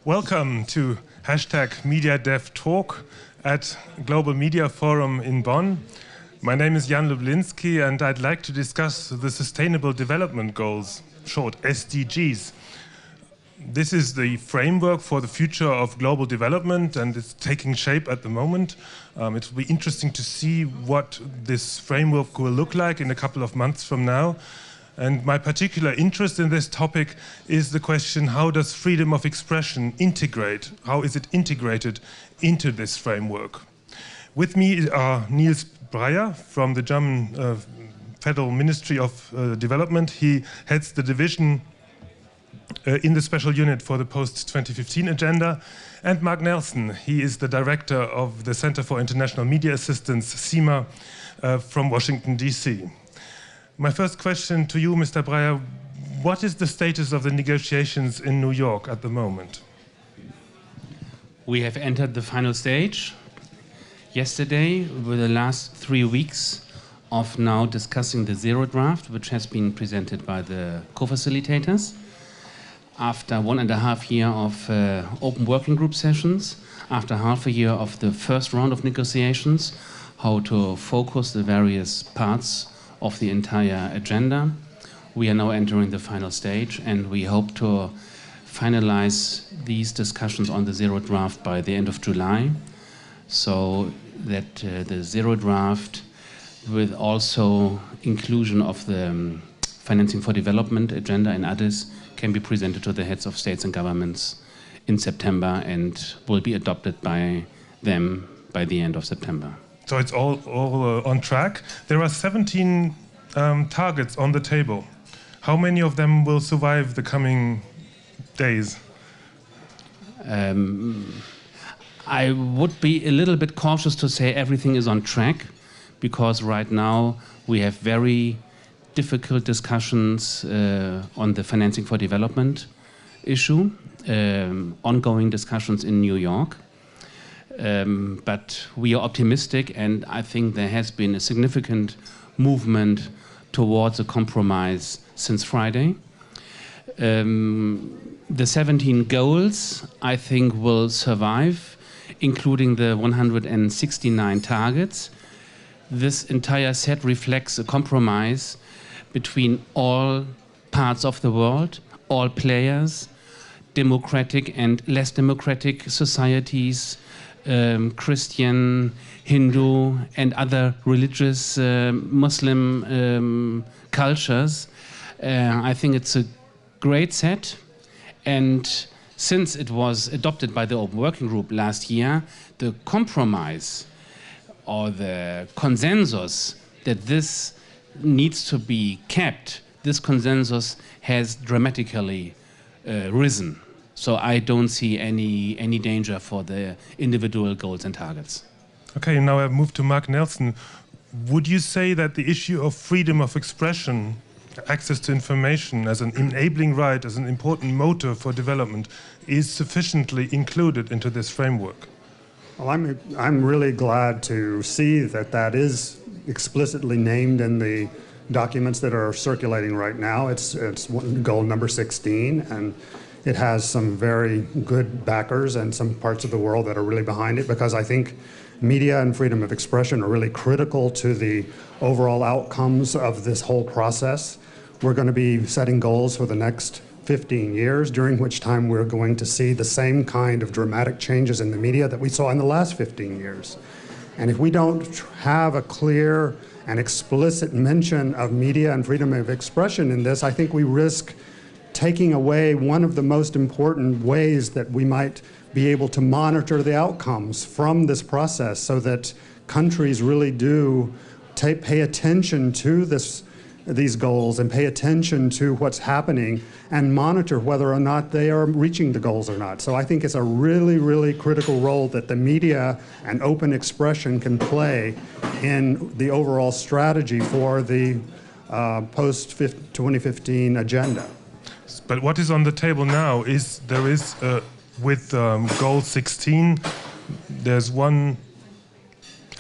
Welcome to #MediaDevTalk at Global Media Forum in Bonn. My name is Lublinski and I'd like to discuss the Sustainable Development Goals, short SDGs. This is the framework for the future of global development and it's taking shape at the moment. It will be interesting to see what this framework will look like in a couple of months from now. And my particular interest in this topic is the question, how does freedom of expression integrate? How is it integrated into this framework? With me are Niels Breyer from the German Federal Ministry of Development. He heads the division in the special unit for the post-2015 agenda. And Mark Nelson, he is the director of the Center for International Media Assistance, CIMA, from Washington, D.C. My first question to you, Mr. Breyer, what is the status of the negotiations in New York at the moment? We have entered the final stage. Yesterday, with the last 3 weeks of now discussing the zero draft, which has been presented by the co-facilitators. After 1.5 years of open working group sessions, after half a year of the first round of negotiations, how to focus the various parts of the entire agenda. We are now entering the final stage and we hope to finalize these discussions on the zero draft by the end of July, so that the zero draft with also inclusion of the financing for development agenda and others can be presented to the heads of states and governments in September and will be adopted by them by the end of September. So it's all on track. There are 17 targets on the table. How many of them will survive the coming days? I would be a little bit cautious to say everything is on track, because right now we have very difficult discussions on the financing for development issue, ongoing discussions in New York. But we are optimistic, and I think there has been a significant movement towards a compromise since Friday. The 17 goals, I think, will survive, including the 169 targets. This entire set reflects a compromise between all parts of the world, all players, democratic and less democratic societies, Christian, Hindu and other religious Muslim cultures. I think it's a great set, and since it was adopted by the Open Working Group last year, the compromise or the consensus that this needs to be kept, this consensus has dramatically risen. So I don't see any danger for the individual goals and targets. Okay, now I move to Mark Nelson. Would you say that the issue of freedom of expression, access to information as an enabling right, as an important motor for development, is sufficiently included into this framework? Well, I'm really glad to see that that is explicitly named in the documents that are circulating right now. It's goal number 16, and it has some very good backers and some parts of the world that are really behind it, because I think media and freedom of expression are really critical to the overall outcomes of this whole process. We're going to be setting goals for the next 15 years, during which time we're going to see the same kind of dramatic changes in the media that we saw in the last 15 years. And if we don't have a clear and explicit mention of media and freedom of expression in this, I think we risk taking away one of the most important ways that we might be able to monitor the outcomes from this process, so that countries really do pay attention to these goals and pay attention to what's happening and monitor whether or not they are reaching the goals or not. So I think it's a really, really critical role that the media and open expression can play in the overall strategy for the post-2015 agenda. But what is on the table now is with goal 16, there's one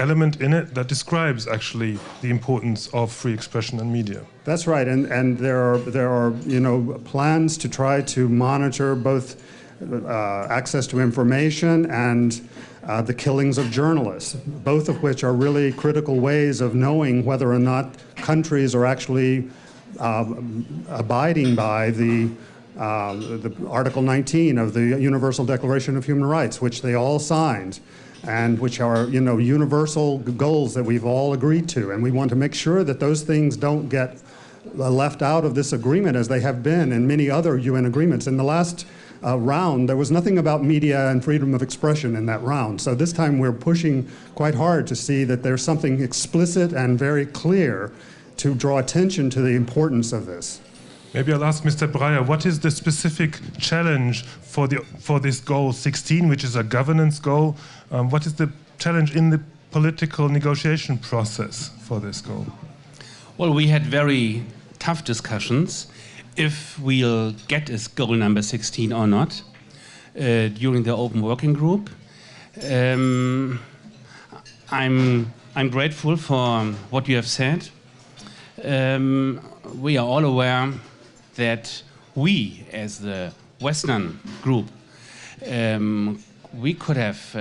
element in it that describes actually the importance of free expression and media. That's right, and there are plans to try to monitor both access to information, and the killings of journalists, both of which are really critical ways of knowing whether or not countries are actually abiding by the Article 19 of the Universal Declaration of Human Rights, which they all signed, and which are, you know, universal goals that we've all agreed to. And we want to make sure that those things don't get left out of this agreement, as they have been in many other UN agreements. In the last round, there was nothing about media and freedom of expression in that round. So this time we're pushing quite hard to see that there's something explicit and very clear to draw attention to the importance of this. Maybe I'll ask Mr. Breyer, what is the specific challenge for this goal 16, which is a governance goal? What is the challenge in the political negotiation process for this goal? Well, we had very tough discussions if we'll get as goal number 16 or not during the open working group. I'm grateful for what you have said. We are all aware that we, as the Western group, we could have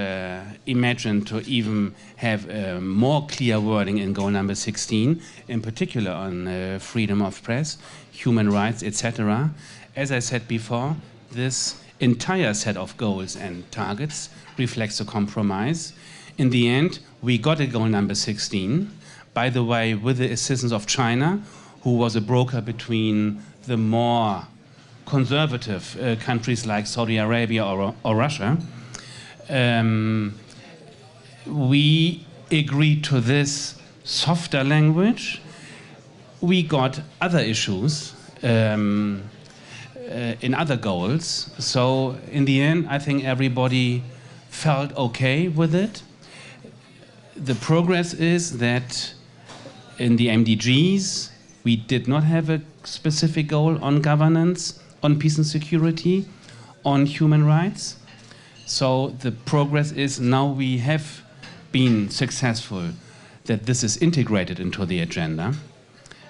imagined to even have more clear wording in goal number 16, in particular on freedom of press, human rights, etc. As I said before, this entire set of goals and targets reflects a compromise. In the end, we got a goal number 16, by the way, with the assistance of China, who was a broker between the more conservative countries like Saudi Arabia or Russia. We agreed to this softer language. We got other issues in other goals. So in the end, I think everybody felt okay with it. The progress is that in the MDGs, we did not have a specific goal on governance, on peace and security, on human rights. So the progress is now we have been successful that this is integrated into the agenda.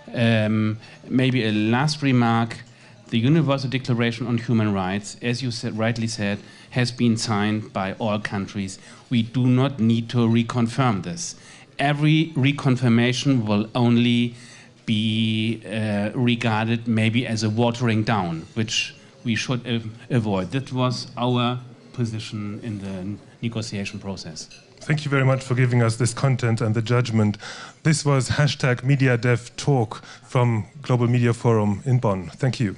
Maybe a last remark, the Universal Declaration on Human Rights, as you rightly said, has been signed by all countries. We do not need to reconfirm this. Every reconfirmation will only be regarded maybe as a watering down, which we should avoid. That was our position in the negotiation process. Thank you very much for giving us this content and the judgment. This was #MediaDevTalk from Global Media Forum in Bonn. Thank you.